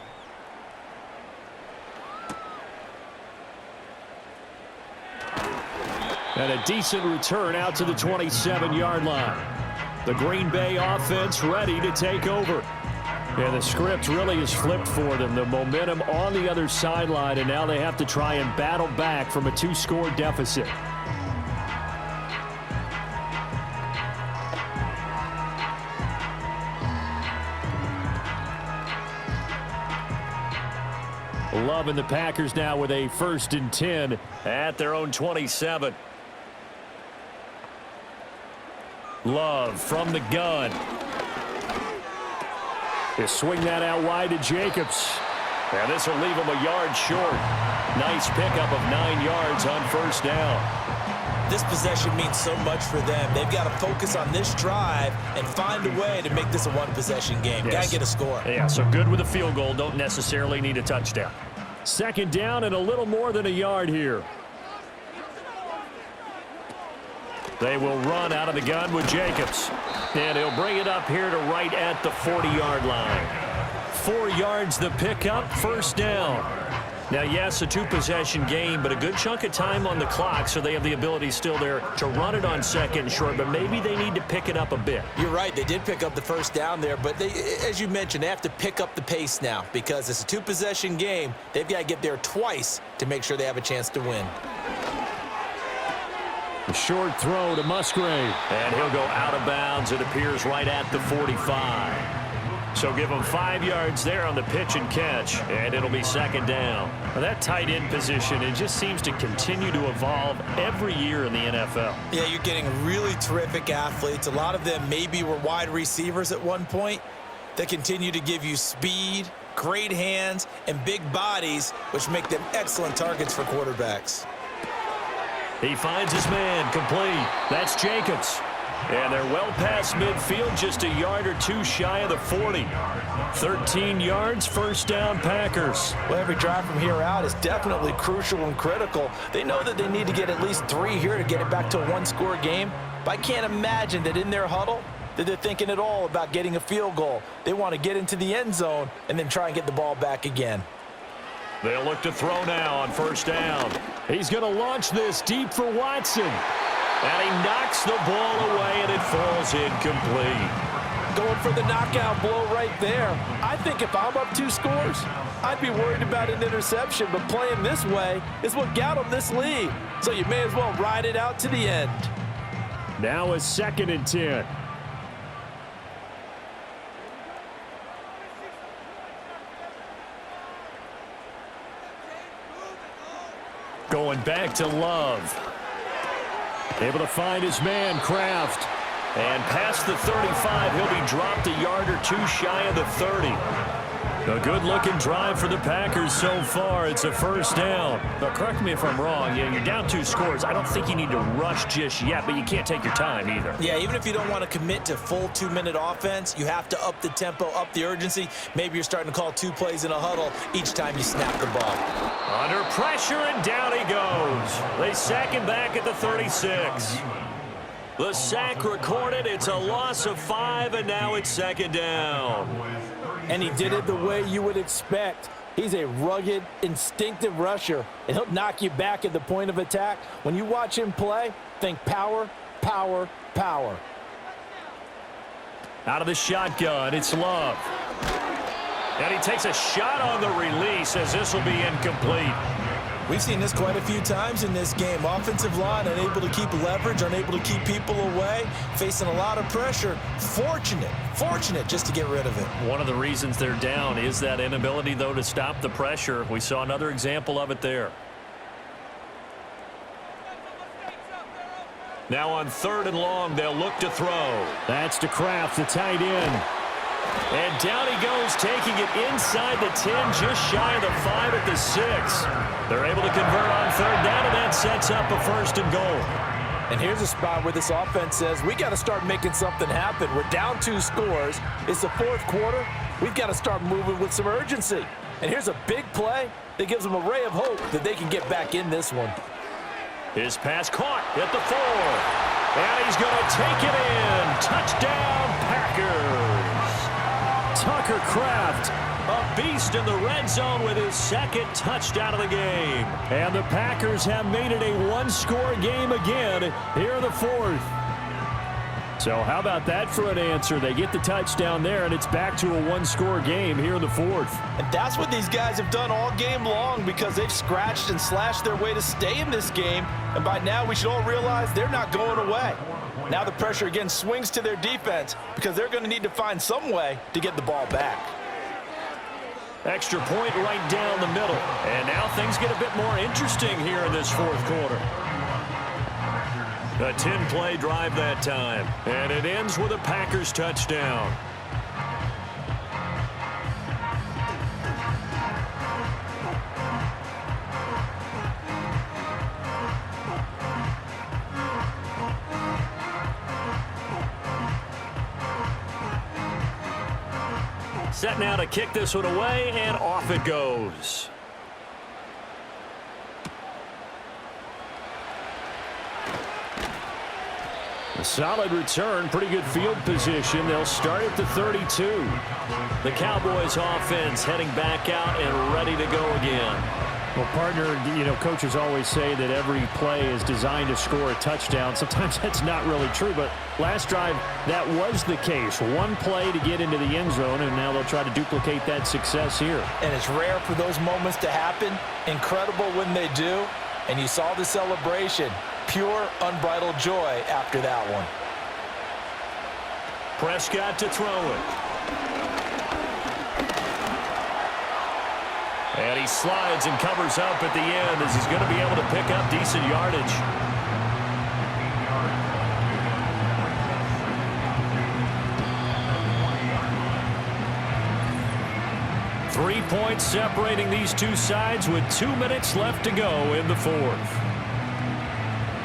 [SPEAKER 2] And a decent return out to the 27-yard line. The Green Bay offense ready to take over. And the script really is flipped for them. The momentum on the other sideline, and now they have to try and battle back from a 2-score deficit. Love and the Packers now with a 1st and 10 at their own 27. Love from the gun. They swing that out wide to Jacobs. And this will leave him a yard short. Nice pickup of 9 yards on 1st down.
[SPEAKER 3] This possession means so much for them. They've got to focus on this drive and find a way to make this a one-possession game.
[SPEAKER 2] Yes.
[SPEAKER 3] Got to get a score.
[SPEAKER 2] Yeah, so good with a field goal. Don't necessarily need a touchdown. 2nd down and a little more than a yard here. They will run out of the gun with Jacobs. And he'll bring it up here to right at the 40-yard line. 4 yards the pickup, first down. Now, yes, a 2-possession game, but a good chunk of time on the clock, so they have the ability still there to run it on second and short, but maybe they need to pick it up a bit.
[SPEAKER 3] You're right. They did pick up the first down there, but they, as you mentioned, they have to pick up the pace now because it's a 2-possession game. They've got to get there twice to make sure they have a chance to win.
[SPEAKER 2] A short throw to Musgrave, and he'll go out of bounds. It appears right at the 45. So give them 5 yards there on the pitch and catch, and it'll be second down. Now that tight end position, it just seems to continue to evolve every year in the NFL.
[SPEAKER 3] Yeah, you're getting really terrific athletes. A lot of them maybe were wide receivers at one point. They continue to give you speed, great hands, and big bodies, which make them excellent targets for quarterbacks.
[SPEAKER 2] He finds his man, complete. That's Jacobs. And they're well past midfield, just a yard or two shy of the 40. 13 yards, first down Packers.
[SPEAKER 4] Well, every drive from here out is definitely crucial and critical. They know that they need to get at least 3 here to get it back to a one-score game. But I can't imagine that in their huddle that they're thinking at all about getting a field goal. They want to get into the end zone and then try and get the ball back again.
[SPEAKER 2] They'll look to throw now on first down. He's going to launch this deep for Watson. And he knocks the ball away, and it falls incomplete.
[SPEAKER 4] Going for the knockout blow right there. I think if I'm up 2 scores, I'd be worried about an interception, but playing this way is what got them this lead. So you may as well ride it out to the end.
[SPEAKER 2] Now a 2nd and 10. Going back to Love. Able to find his man, Kraft. And past the 35, he'll be dropped a yard or 2 shy of the 30. A good-looking drive for the Packers so far. It's a first down. But correct me if I'm wrong. Yeah, you're down 2 scores. I don't think you need to rush just yet, but you can't take your time either.
[SPEAKER 3] Yeah, even if you don't want to commit to full 2-minute offense, you have to up the tempo, up the urgency. Maybe you're starting to call 2 plays in a huddle each time you snap the ball.
[SPEAKER 2] Under pressure, and down he goes. They sack him back at the 36. The sack recorded. It's a loss of 5, and now it's second down.
[SPEAKER 4] And he did it the way you would expect. He's a rugged, instinctive rusher, and he'll knock you back at the point of attack. When you watch him play, think power, power, power.
[SPEAKER 2] Out of the shotgun, it's Love. And he takes a shot on the release as this will be incomplete.
[SPEAKER 3] We've seen this quite a few times in this game. Offensive line unable to keep leverage, unable to keep people away, facing a lot of pressure. Fortunate just to get rid of it.
[SPEAKER 2] One of the reasons they're down is that inability, though, to stop the pressure. We saw another example of it there. Now on 3rd and long, they'll look to throw. That's to Kraft, the tight end. And down he goes, taking it inside the 10, just shy of the 5 at the 6. They're able to convert on 3rd down, and that sets up a 1st and goal.
[SPEAKER 4] And here's a spot where this offense says, we got to start making something happen. We're down 2 scores. It's the 4th quarter. We've got to start moving with some urgency. And here's a big play that gives them a ray of hope that they can get back in this one.
[SPEAKER 2] His pass caught at the 4. And he's going to take it in. Touchdown, Packers. Tucker Kraft, a beast in the red zone with his 2nd touchdown of the game. And the Packers have made it a 1-score game again here in the 4th. So how about that for an answer? They get the touchdown there, and it's back to a 1-score game here in the 4th.
[SPEAKER 4] And that's what these guys have done all game long because they've scratched and slashed their way to stay in this game. And by now, we should all realize they're not going away. Now the pressure again swings to their defense because they're going to need to find some way to get the ball back.
[SPEAKER 2] Extra point right down the middle. And now things get a bit more interesting here in this 4th quarter. A 10-play drive that time. And it ends with a Packers touchdown. Set now to kick this one away, and off it goes. A solid return, pretty good field position. They'll start at the 32. The Cowboys offense heading back out and ready to go again.
[SPEAKER 6] Well, partner, coaches always say that every play is designed to score a touchdown. Sometimes that's not really true, but last drive, that was the case. One play to get into the end zone, and now they'll try to duplicate that success here.
[SPEAKER 3] And it's rare for those moments to happen. Incredible when they do. And you saw the celebration. Pure, unbridled joy after that one.
[SPEAKER 2] Prescott to throw it. And he slides and covers up at the end as he's going to be able to pick up decent yardage. Three points separating these two sides with 2 minutes left to go in the fourth.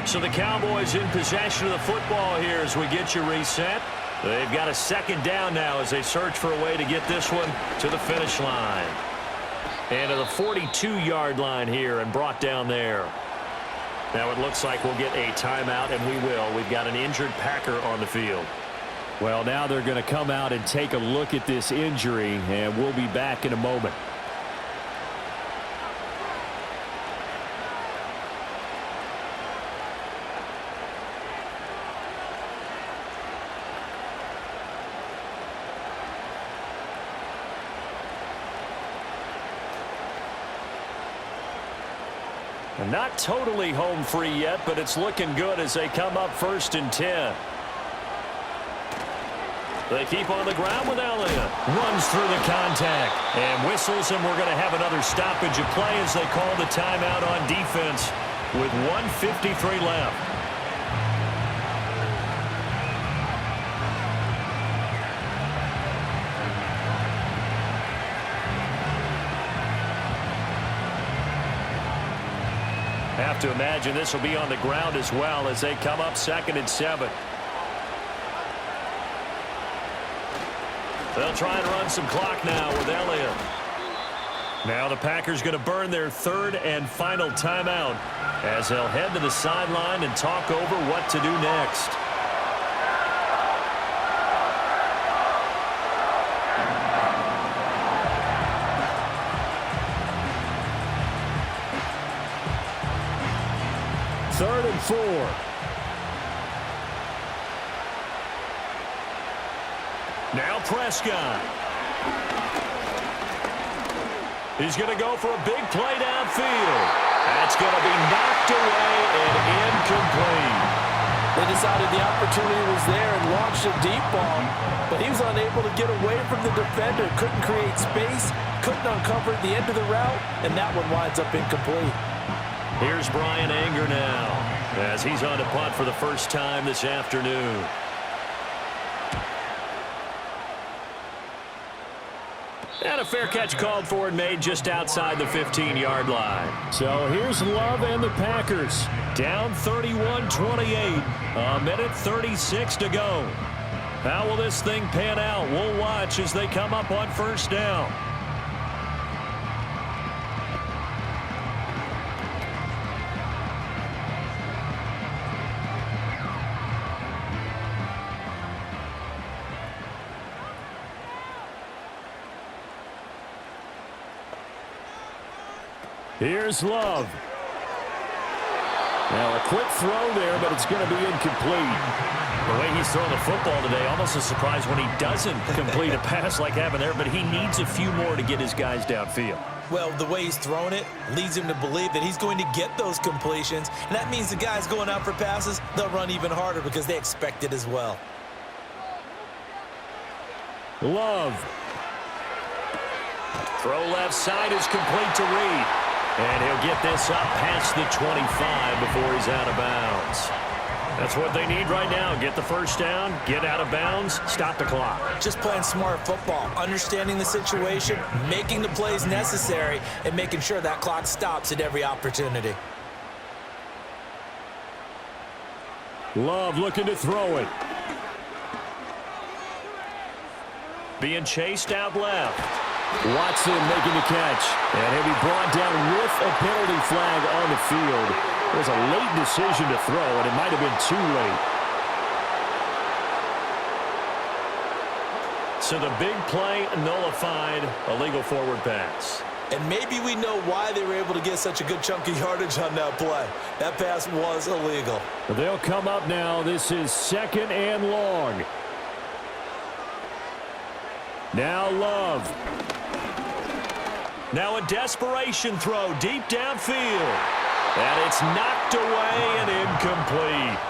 [SPEAKER 2] So the Cowboys in possession of the football here as we get you reset. They've got a second down now as they search for a way to get this one to the finish line. And to the 42-yard line here and brought down there. Now it looks like we'll get a timeout, and we will. We've got an injured Packer on the field.
[SPEAKER 6] Well, now they're going to come out and take a look at this injury, and we'll be back in a moment.
[SPEAKER 2] Not totally home free yet, but it's looking good as they come up 1st and 10. They keep on the ground with Elliott. Runs through the contact and whistles, and we're going to have another stoppage of play as they call the timeout on defense with 1:53 left. Have to imagine this will be on the ground as well as they come up 2nd and 7. They'll try and run some clock now with Elliott. Now the Packers going to burn their 3rd and final timeout as they'll head to the sideline and talk over what to do next.
[SPEAKER 6] Third and 4.
[SPEAKER 2] Now Prescott. He's going to go for a big play downfield. That's going to be knocked away and incomplete.
[SPEAKER 4] They decided the opportunity was there and launched a deep ball, but he was unable to get away from the defender. Couldn't create space, couldn't uncover the end of the route, and that one winds up incomplete.
[SPEAKER 2] Here's Brian Anger now as he's on to punt for the first time this afternoon. And a fair catch called for and made just outside the 15-yard line.
[SPEAKER 6] So here's Love and the Packers.
[SPEAKER 2] Down 31-28. A minute 36 to go. How will this thing pan out? We'll watch as they come up on 1st down.
[SPEAKER 6] Here's Love. Now a quick throw there, but it's going to be incomplete.
[SPEAKER 2] The way he's throwing the football today, almost a surprise when he doesn't complete a pass like happened there, but he needs a few more to get his guys downfield.
[SPEAKER 3] Well, the way he's thrown it leads him to believe that he's going to get those completions, and that means the guys going out for passes, they'll run even harder because they expect it as well.
[SPEAKER 6] Love.
[SPEAKER 2] Throw left side is complete to Reed. And he'll get this up past the 25 before he's out of bounds. That's what they need right now. Get the first down, get out of bounds, stop the clock.
[SPEAKER 3] Just playing smart football, understanding the situation, making the plays necessary, and making sure that clock stops at every opportunity.
[SPEAKER 6] Love looking to throw it.
[SPEAKER 2] Being chased out left.
[SPEAKER 6] Watson making the catch. And he'll be brought down with a penalty flag on the field. It was a late decision to throw, and it might have been too late.
[SPEAKER 2] So the big play nullified, a legal forward pass.
[SPEAKER 3] And maybe we know why they were able to get such a good chunk of yardage on that play. That pass was illegal.
[SPEAKER 2] They'll come up now. This is 2nd and long. Now Love. Now a desperation throw deep downfield. And it's knocked away and incomplete.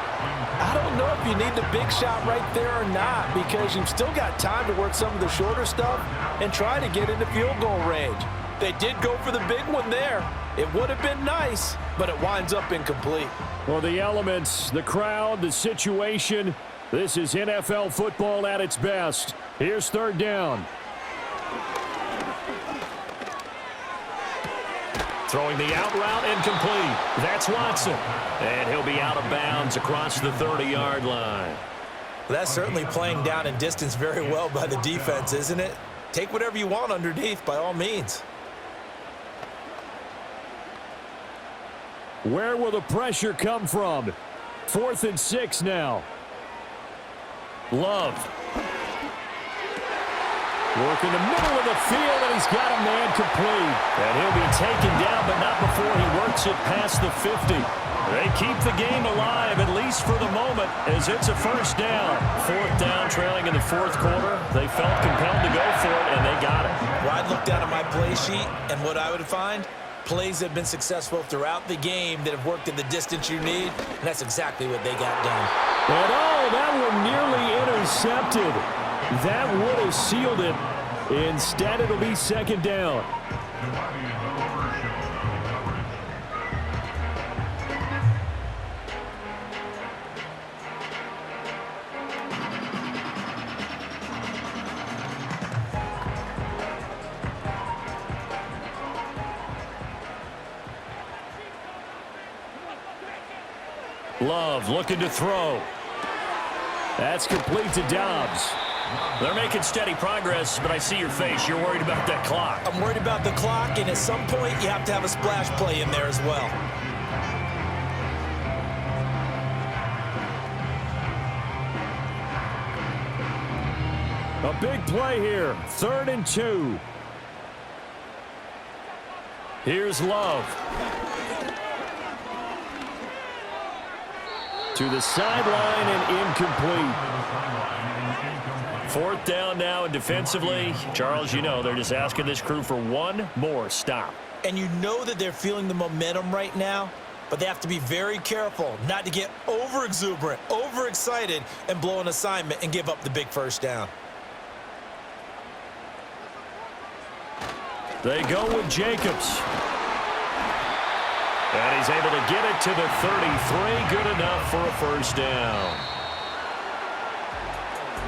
[SPEAKER 4] I don't know if you need the big shot right there or not, because you've still got time to work some of the shorter stuff and try to get into field goal range. They did go for the big one there. It would have been nice, but it winds up incomplete.
[SPEAKER 2] Well, the elements, the crowd, the situation, this is NFL football at its best. Here's 3rd down. Throwing the out route incomplete. That's Watson. And he'll be out of bounds across the 30-yard line.
[SPEAKER 3] That's certainly playing down and distance very well by the defense, isn't it? Take whatever you want underneath by all means.
[SPEAKER 2] Where will the pressure come from? 4th and 6 now. Love. Working the middle of the field, and he's got a man complete. And he'll be taken down, but not before he works it past the 50. They keep the game alive, at least for the moment, as it's a 1st down. 4th down, trailing in the 4th quarter. They felt compelled to go for it, and they got it.
[SPEAKER 3] Well, I'd look down at my play sheet, and what I would find, plays that have been successful throughout the game that have worked in the distance you need, and that's exactly what they got done.
[SPEAKER 2] But oh, that one nearly intercepted. That would have sealed it. Instead, it'll be 2nd down. Love looking to throw. That's complete to Dobbs. They're making steady progress, but I see your face. You're worried about that clock.
[SPEAKER 3] I'm worried about the clock, and at some point, you have to have a splash play in there as well.
[SPEAKER 2] A big play here. 3rd and 2. Here's Love. To the sideline and incomplete. 4th down now, and defensively, Charles, you know, they're just asking this crew for one more stop.
[SPEAKER 3] And you know that they're feeling the momentum right now, but they have to be very careful not to get over-exuberant, over-excited, and blow an assignment and give up the big 1st down.
[SPEAKER 2] They go with Jacobs. And he's able to get it to the 33. Good enough for a 1st down.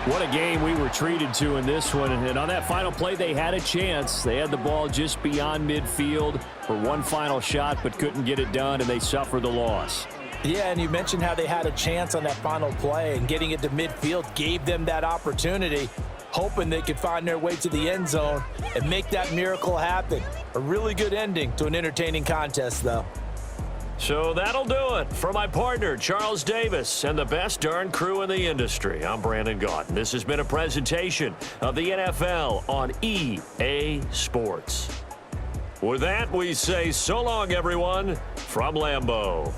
[SPEAKER 2] What a game we were treated to in this one. And on that final play, they had a chance. They had the ball just beyond midfield for one final shot, but couldn't get it done, and they suffered the loss.
[SPEAKER 4] Yeah, and you mentioned how they had a chance on that final play, and getting it to midfield gave them that opportunity, hoping they could find their way to the end zone and make that miracle happen. A really good ending to an entertaining contest, though.
[SPEAKER 2] So that'll do it. For my partner, Charles Davis, and the best darn crew in the industry, I'm Brandon Gaudin. This has been a presentation of the NFL on EA Sports. With that, we say so long, everyone, from Lambeau.